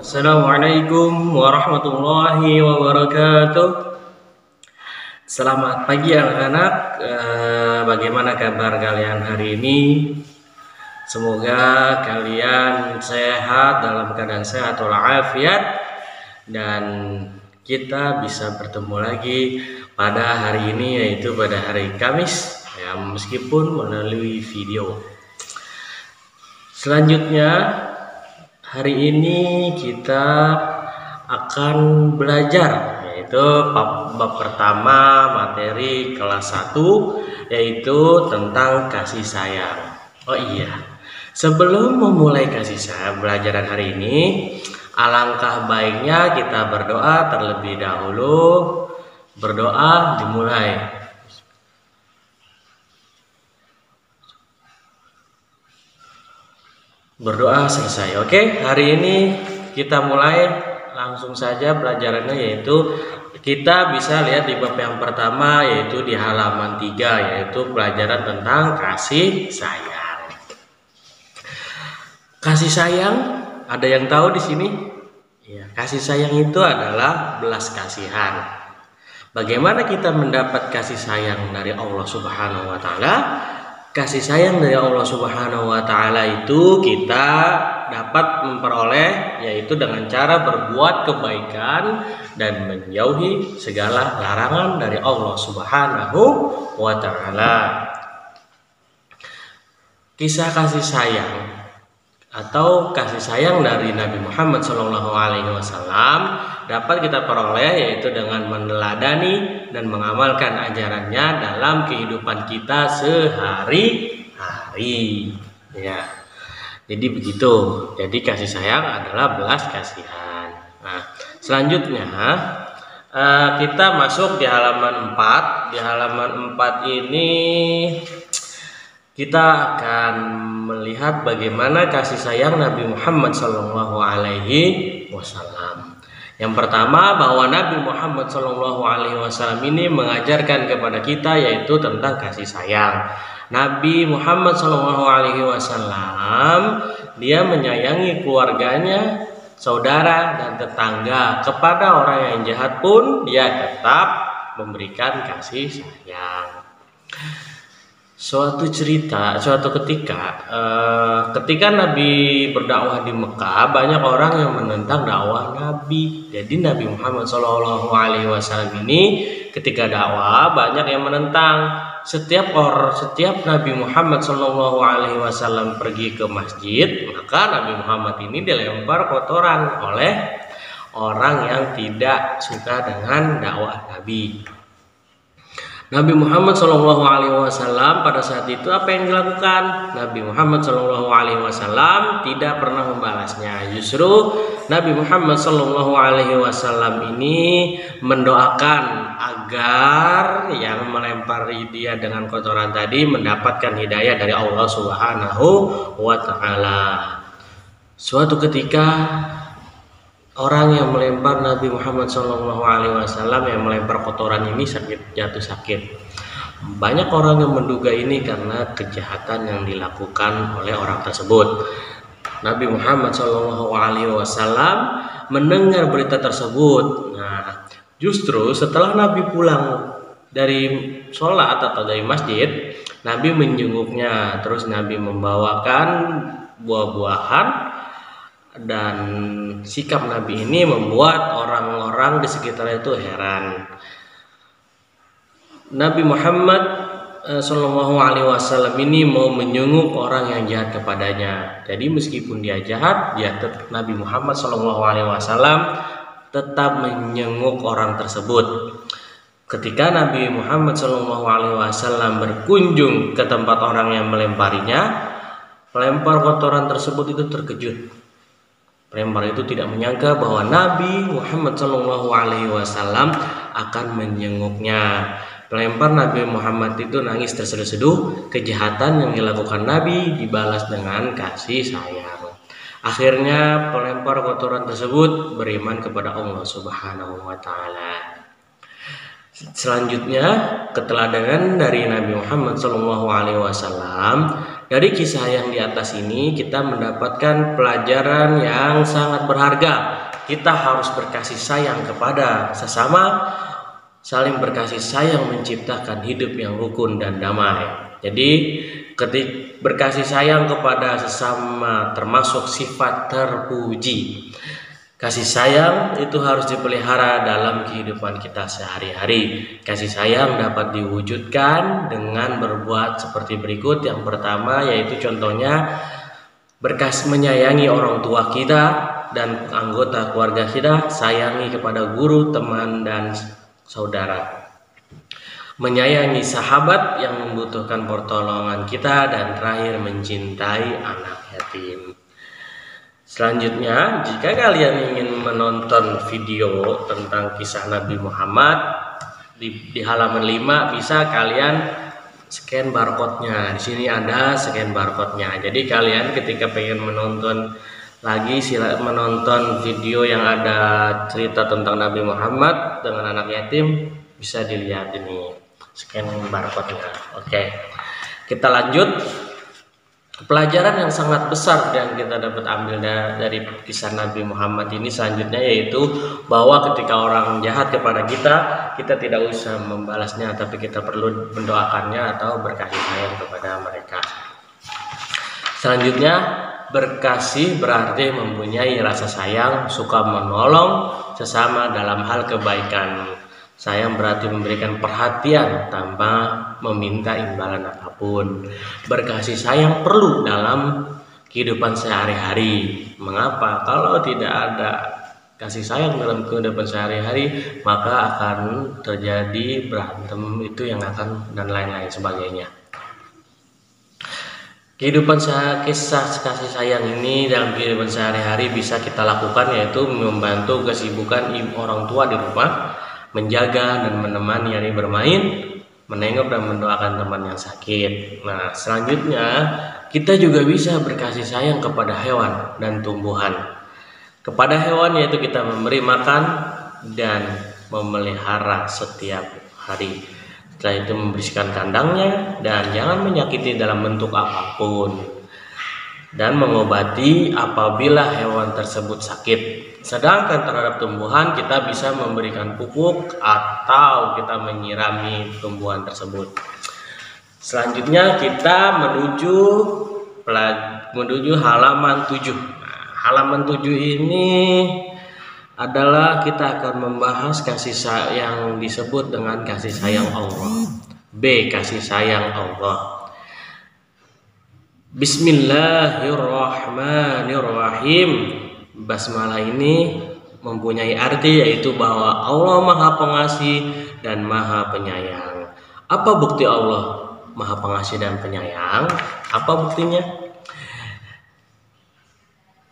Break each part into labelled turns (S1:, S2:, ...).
S1: Assalamualaikum warahmatullahi wabarakatuh. Selamat pagi anak-anak. Bagaimana kabar kalian hari ini? Semoga kalian sehat, dalam keadaan sehat walafiat, dan kita bisa bertemu lagi pada hari ini, yaitu pada hari Kamis, ya, meskipun melalui video. Selanjutnya, hari ini kita akan belajar, yaitu bab pertama materi kelas 1, yaitu tentang kasih sayang. Oh iya, sebelum memulai kasih sayang pelajaran hari ini, alangkah baiknya kita berdoa terlebih dahulu. Berdoa dimulai. Berdoa selesai. Oke, hari ini kita mulai langsung saja pelajarannya, yaitu kita bisa lihat di bab yang pertama, yaitu di halaman 3, yaitu pelajaran tentang kasih sayang. Kasih sayang, ada yang tahu di sini? Ya, kasih sayang itu adalah belas kasihan. Bagaimana kita mendapat kasih sayang dari Allah Subhanahu wa taala? Kasih sayang dari Allah Subhanahu wa taala itu kita dapat memperoleh, yaitu dengan cara berbuat kebaikan dan menjauhi segala larangan dari Allah Subhanahu wa taala. Kisah kasih sayang atau kasih sayang dari Nabi Muhammad SAW dapat kita peroleh, yaitu dengan meneladani dan mengamalkan ajarannya dalam kehidupan kita sehari-hari. Ya, jadi begitu. Jadi kasih sayang adalah belas kasihan. Nah, selanjutnya kita masuk di halaman 4. Di halaman 4 ini kita akan melihat bagaimana kasih sayang Nabi Muhammad SAW. Yang pertama, bahwa Nabi Muhammad SAW ini mengajarkan kepada kita, yaitu tentang kasih sayang. Nabi Muhammad SAW dia menyayangi keluarganya, saudara dan tetangga. Kepada orang yang jahat pun dia tetap memberikan kasih sayang. Suatu ketika Nabi berdakwah di Mekah, banyak orang yang menentang dakwah Nabi. Jadi Nabi Muhammad SAW ini ketika dakwah banyak yang menentang. Setiap Nabi Muhammad SAW pergi ke masjid, maka Nabi Muhammad ini dilempar kotoran oleh orang yang tidak suka dengan dakwah Nabi. Nabi Muhammad SAW pada saat itu apa yang dilakukan? Nabi Muhammad SAW tidak pernah membalasnya. Justru Nabi Muhammad SAW ini mendoakan agar yang melempari dia dengan kotoran tadi mendapatkan hidayah dari Allah Subhanahu wa taala. Suatu ketika orang yang melempar Nabi Muhammad SAW, yang melempar kotoran ini jatuh sakit. Banyak orang yang menduga ini karena kejahatan yang dilakukan oleh orang tersebut. Nabi Muhammad SAW mendengar berita tersebut. Nah, justru setelah Nabi pulang dari sholat atau dari masjid, Nabi menjenguknya. Terus Nabi membawakan buah-buahan. Dan sikap Nabi ini membuat orang-orang di sekitar itu heran. Nabi Muhammad SAW ini mau menjenguk orang yang jahat kepadanya. Jadi meskipun dia jahat, Nabi Muhammad SAW tetap menjenguk orang tersebut. Ketika Nabi Muhammad SAW berkunjung ke tempat orang yang melemparinya, pelempar kotoran tersebut itu terkejut. Pelempar itu tidak menyangka bahwa Nabi Muhammad SAW akan menjenguknya. Pelempar Nabi Muhammad itu nangis terseduh-seduh. Kejahatan yang dilakukan Nabi dibalas dengan kasih sayang. Akhirnya pelempar kotoran tersebut beriman kepada Allah Subhanahu wa taala. Selanjutnya, keteladanan dari Nabi Muhammad SAW. Dari kisah yang di atas ini kita mendapatkan pelajaran yang sangat berharga. Kita harus berkasih sayang kepada sesama, saling berkasih sayang menciptakan hidup yang rukun dan damai. Jadi, ketika berkasih sayang kepada sesama termasuk sifat terpuji. Kasih sayang itu harus dipelihara dalam kehidupan kita sehari-hari. Kasih sayang dapat diwujudkan dengan berbuat seperti berikut. Yang pertama yaitu contohnya menyayangi orang tua kita dan anggota keluarga kita, sayangi kepada guru, teman, dan saudara. Menyayangi sahabat yang membutuhkan pertolongan kita, dan terakhir mencintai anak yatim. Selanjutnya, jika kalian ingin menonton video tentang kisah Nabi Muhammad di halaman 5, bisa kalian scan barcode-nya. Di sini ada scan barcode-nya. Jadi kalian ketika pengen menonton lagi, menonton video yang ada cerita tentang Nabi Muhammad dengan anak yatim, bisa dilihat ini scan barcode-nya. Oke. Kita lanjut. Pelajaran yang sangat besar yang kita dapat ambil dari kisah Nabi Muhammad ini selanjutnya yaitu bahwa ketika orang jahat kepada kita tidak usah membalasnya, tapi kita perlu mendoakannya atau berkasih sayang kepada mereka. Selanjutnya, berkasih berarti mempunyai rasa sayang, suka menolong sesama dalam hal kebaikan. Sayang berarti memberikan perhatian tanpa meminta imbalan apapun. Berkasih sayang perlu dalam kehidupan sehari-hari. Mengapa? Kalau tidak ada kasih sayang dalam kehidupan sehari-hari, maka akan terjadi berantem itu yang akan dan lain-lain sebagainya. Kehidupan kisah kasih sayang ini dalam kehidupan sehari-hari bisa kita lakukan, yaitu membantu kesibukan orang tua di rumah, menjaga dan menemani yang bermain, menengok dan mendoakan teman yang sakit. Nah, selanjutnya kita juga bisa berkasih sayang kepada hewan dan tumbuhan. Kepada hewan yaitu kita memberi makan dan memelihara setiap hari. Setelah itu membersihkan kandangnya dan jangan menyakiti dalam bentuk apapun. Dan mengobati apabila hewan tersebut sakit. Sedangkan terhadap tumbuhan kita bisa memberikan pupuk atau kita menyirami tumbuhan tersebut. Selanjutnya kita menuju halaman 7. Nah, halaman 7 ini adalah kita akan membahas kasih sayang disebut dengan kasih sayang Allah. B. Kasih sayang Allah. Bismillahirrahmanirrahim. Basmalah ini mempunyai arti yaitu bahwa Allah Maha Pengasih dan Maha Penyayang. Apa bukti Allah Maha Pengasih dan Penyayang? Apa buktinya?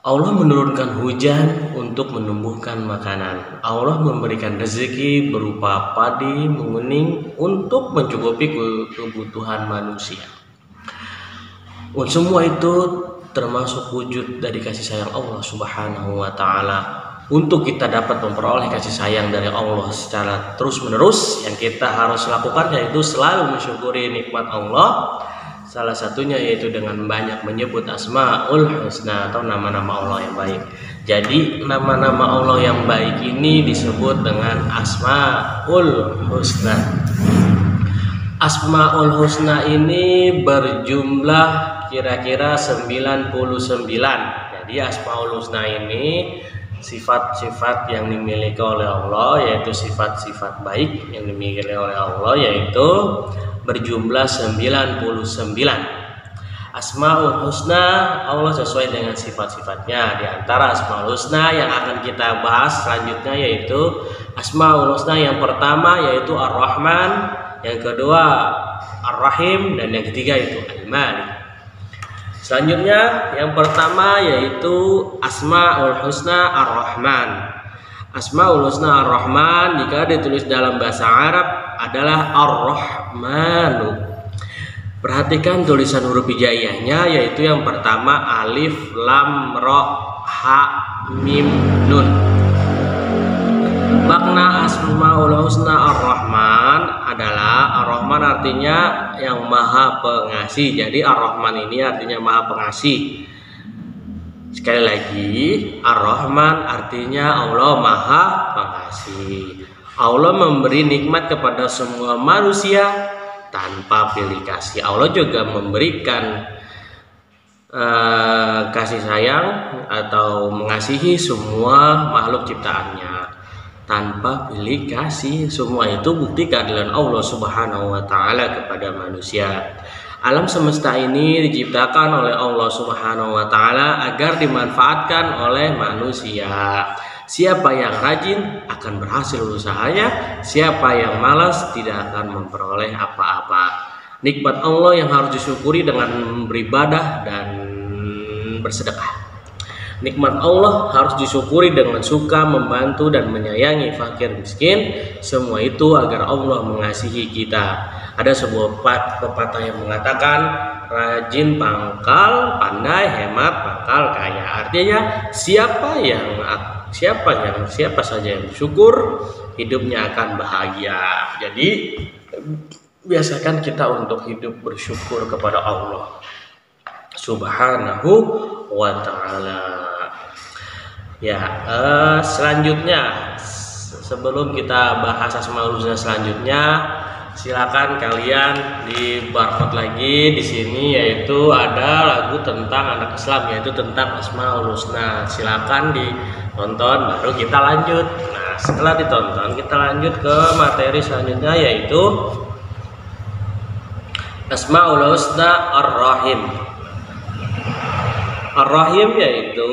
S1: Allah menurunkan hujan untuk menumbuhkan makanan. Allah memberikan rezeki berupa padi menguning untuk mencukupi kebutuhan manusia. Semua itu termasuk wujud dari kasih sayang Allah Subhanahu wa Ta'ala. Untuk kita dapat memperoleh kasih sayang dari Allah secara terus-menerus, yang kita harus lakukan yaitu selalu mensyukuri nikmat Allah. Salah satunya yaitu dengan banyak menyebut Asmaul Husna atau nama-nama Allah yang baik. Jadi nama-nama Allah yang baik ini disebut dengan Asmaul Husna. Asmaul Husna ini berjumlah kira-kira 99. Jadi Asmaul Husna ini sifat-sifat yang dimiliki oleh Allah, yaitu sifat-sifat baik yang dimiliki oleh Allah, yaitu berjumlah 99. Asmaul Husna Allah sesuai dengan sifat-sifatnya. Di antara Asmaul Husna yang akan kita bahas selanjutnya yaitu Asmaul Husna yang pertama yaitu Ar-Rahman, yang kedua Ar-Rahim, dan yang ketiga itu Al-Malik. Selanjutnya yang pertama yaitu Asmaul Husna Ar-Rahman. Asmaul Husna Ar-Rahman jika ditulis dalam bahasa Arab adalah Ar-Rahmanu. Perhatikan tulisan huruf hijaiyahnya, yaitu yang pertama alif, lam, ro, ha, mim, nun. Makna Asmaul Husna Ar-Rahman adalah Ar-Rahman artinya yang maha pengasih. Jadi Ar-Rahman ini artinya maha pengasih. Sekali lagi, Ar-Rahman artinya Allah maha pengasih. Allah memberi nikmat kepada semua manusia tanpa pilih kasih. Allah juga memberikan kasih sayang atau mengasihi semua makhluk ciptaannya tanpa pilih kasih. Semua itu bukti keadilan Allah Subhanahu wa taala kepada manusia. Alam semesta ini diciptakan oleh Allah Subhanahu wa taala agar dimanfaatkan oleh manusia. Siapa yang rajin akan berhasil usahanya, siapa yang malas tidak akan memperoleh apa-apa. Nikmat Allah yang harus disyukuri dengan beribadah dan bersedekah. Nikmat Allah harus disyukuri dengan suka membantu dan menyayangi fakir miskin. Semua itu agar Allah mengasihi kita. Ada sebuah pepatah yang mengatakan rajin pangkal, pandai hemat pangkal kaya. Artinya siapa saja yang bersyukur hidupnya akan bahagia. Jadi biasakan kita untuk hidup bersyukur kepada Allah Subhanahu wa ta'ala. Ya, selanjutnya sebelum kita bahas Asmaul Husna selanjutnya, silakan kalian di barcode lagi di sini, yaitu ada lagu tentang anak Islam, yaitu tentang Asmaul Husna. Silakan ditonton baru kita lanjut. Nah, setelah ditonton kita lanjut ke materi selanjutnya, yaitu Asmaul Husna Ar-Rahim. Ar-Rahim yaitu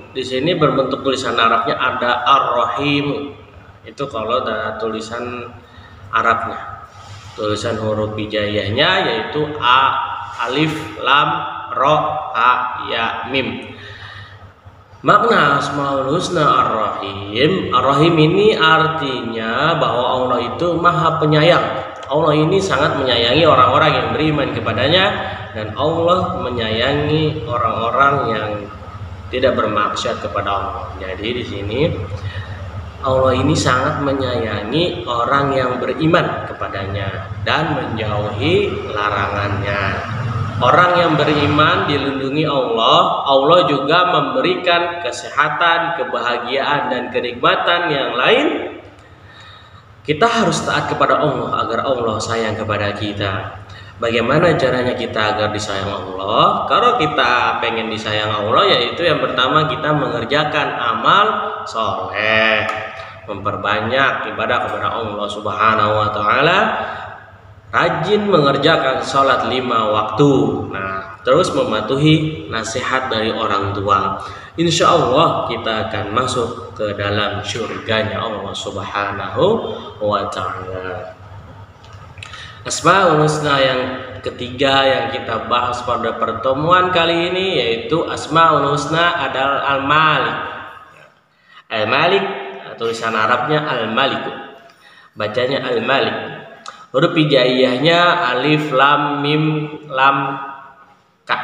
S1: di sini berbentuk tulisan Arabnya ada Ar-Rahim. Itu kalau ada tulisan Arabnya. Tulisan huruf hijaiyahnya yaitu A, alif, lam, ro, ha, ya, mim. Makna Asmaul Husna Ar-Rahim. Ar-Rahim ini artinya bahwa Allah itu maha penyayang. Allah ini sangat menyayangi orang-orang yang beriman kepadanya, dan Allah menyayangi orang-orang yang tidak bermaksiat kepada Allah. Jadi di sini Allah ini sangat menyayangi orang yang beriman kepadanya dan menjauhi larangannya. Orang yang beriman dilindungi Allah. Allah juga memberikan kesehatan, kebahagiaan, dan kenikmatan yang lain. Kita harus taat kepada Allah agar Allah sayang kepada kita. Bagaimana caranya kita agar disayang Allah? Kalau kita pengen disayang Allah, yaitu yang pertama kita mengerjakan amal soleh, memperbanyak ibadah kepada Allah Subhanahu wa ta'ala, rajin mengerjakan sholat 5 waktu. Nah, terus mematuhi nasihat dari orang tua. Insya Allah kita akan masuk ke dalam surganya Allah Subhanahu wa ta'ala. Asmaul Husna yang ketiga yang kita bahas pada pertemuan kali ini yaitu Asmaul Husna adalah Al-Malik. Al-Malik, tulisan Arabnya Al-Malik, bacanya Al-Malik. Huruf hijaiyahnya alif, lam, mim, lam, ka.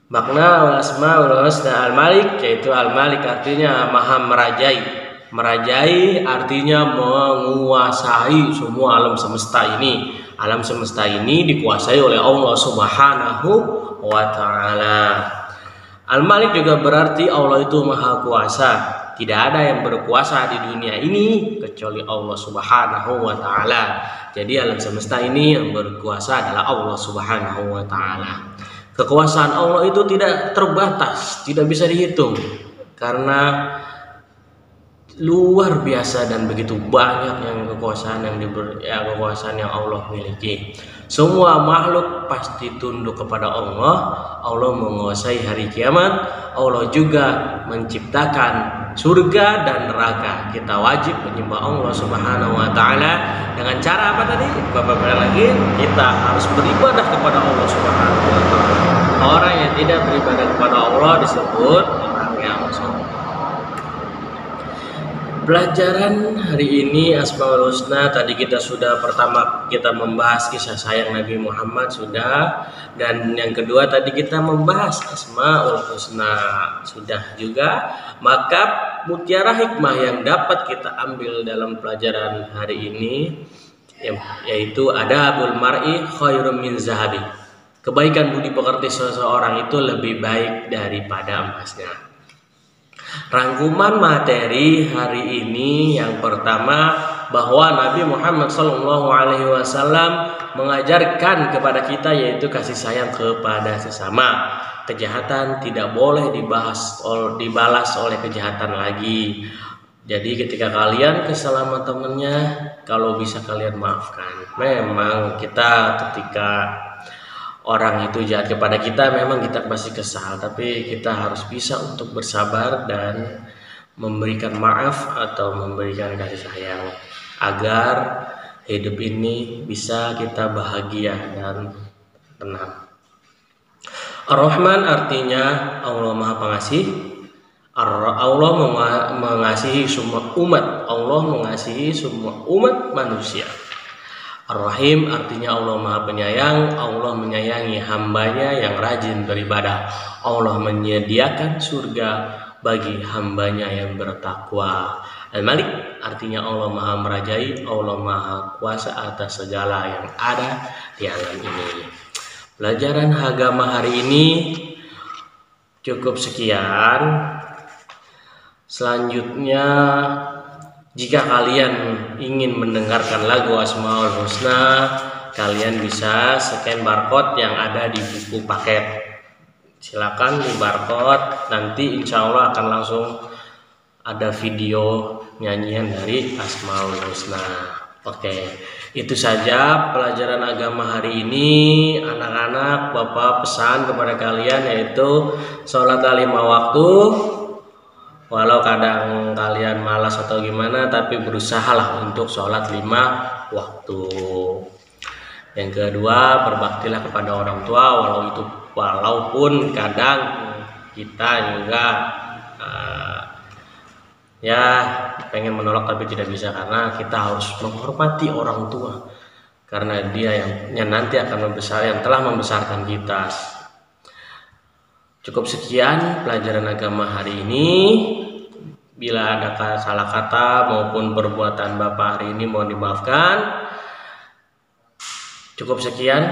S1: Makna Asmaul Husna Al-Malik yaitu Al-Malik artinya maha merajai. Merajai artinya menguasai semua alam semesta ini. Alam semesta ini dikuasai oleh Allah Subhanahu wa ta'ala. Al-Malik juga berarti Allah itu maha kuasa. Tidak ada yang berkuasa di dunia ini kecuali Allah Subhanahu wa ta'ala. Jadi alam semesta ini yang berkuasa adalah Allah Subhanahu wa ta'ala. Kekuasaan Allah itu tidak terbatas, tidak bisa dihitung, karena luar biasa dan begitu banyak yang kekuasaan yang Allah miliki. Semua makhluk pasti tunduk kepada Allah. Allah menguasai hari kiamat. Allah juga menciptakan surga dan neraka. Kita wajib menyembah Allah Subhanahu wa ta'ala dengan cara apa tadi? Bapak bilang lagi, kita harus beribadah kepada Allah Subhanahu wa ta'ala. Orang yang tidak beribadah kepada Allah disebut orang yang sombong. Pelajaran hari ini Asmaul Husna, tadi kita sudah pertama kita membahas kisah sayang Nabi Muhammad sudah, dan yang kedua tadi kita membahas Asmaul Husna sudah juga. Maka mutiara hikmah yang dapat kita ambil dalam pelajaran hari ini yaitu adabul mar'i khairum min zahabi. Kebaikan budi pekerti seseorang itu lebih baik daripada emasnya. Rangkuman materi hari ini yang pertama, bahwa Nabi Muhammad SAW mengajarkan kepada kita yaitu kasih sayang kepada sesama. Kejahatan tidak boleh dibalas oleh kejahatan lagi. Jadi ketika kalian kesal sama temennya, kalau bisa kalian maafkan. Memang kita ketika orang itu jahat kepada kita, memang kita pasti kesal, tapi kita harus bisa untuk bersabar dan memberikan maaf atau memberikan kasih sayang agar hidup ini bisa kita bahagia dan tenang. Ar-Rahman artinya Allah Maha Pengasih. Allah mengasihi semua umat. Allah mengasihi semua umat manusia. Ar-Rahim artinya Allah Maha Penyayang. Allah menyayangi hambanya yang rajin beribadah. Allah menyediakan surga bagi hambanya yang bertakwa. Al-Malik artinya Allah Maha Merajai. Allah Maha Kuasa atas segala yang ada di alam ini. Pelajaran agama hari ini cukup sekian. Selanjutnya, jika kalian ingin mendengarkan lagu Asmaul Husna, kalian bisa scan barcode yang ada di buku paket. Silakan di barcode, nanti insya Allah akan langsung ada video nyanyian dari Asmaul Husna. Oke, itu saja pelajaran agama hari ini. Anak-anak, Bapak pesan kepada kalian yaitu sholat 5 waktu. Walau kadang kalian malas atau gimana, tapi berusahalah untuk sholat 5 waktu. Yang kedua, berbaktilah kepada orang tua, walaupun kadang kita juga ya pengen menolak tapi tidak bisa, karena kita harus menghormati orang tua, karena dia yang nanti akan yang telah membesarkan kita. Cukup sekian pelajaran agama hari ini. Bila ada salah kata maupun perbuatan Bapak hari ini mohon dimaafkan. Cukup sekian.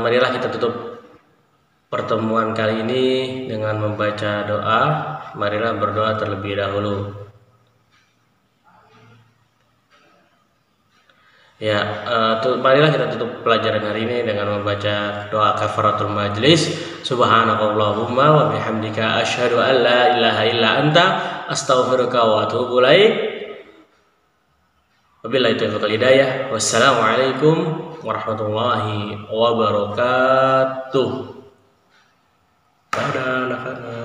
S1: Marilah kita tutup pertemuan kali ini dengan membaca doa. Marilah berdoa terlebih dahulu. Ya, marilah kita tutup pelajaran hari ini dengan membaca doa kafaratul majlis. Subhanakallahumma wa bihamdika asyhadu an la ilaha illa anta astaghfiruka wa atubu ilaik. Wabillahi taufiq wal hidayah. Wassalamualaikum warahmatullahi wabarakatuh. Dadah anak-anak.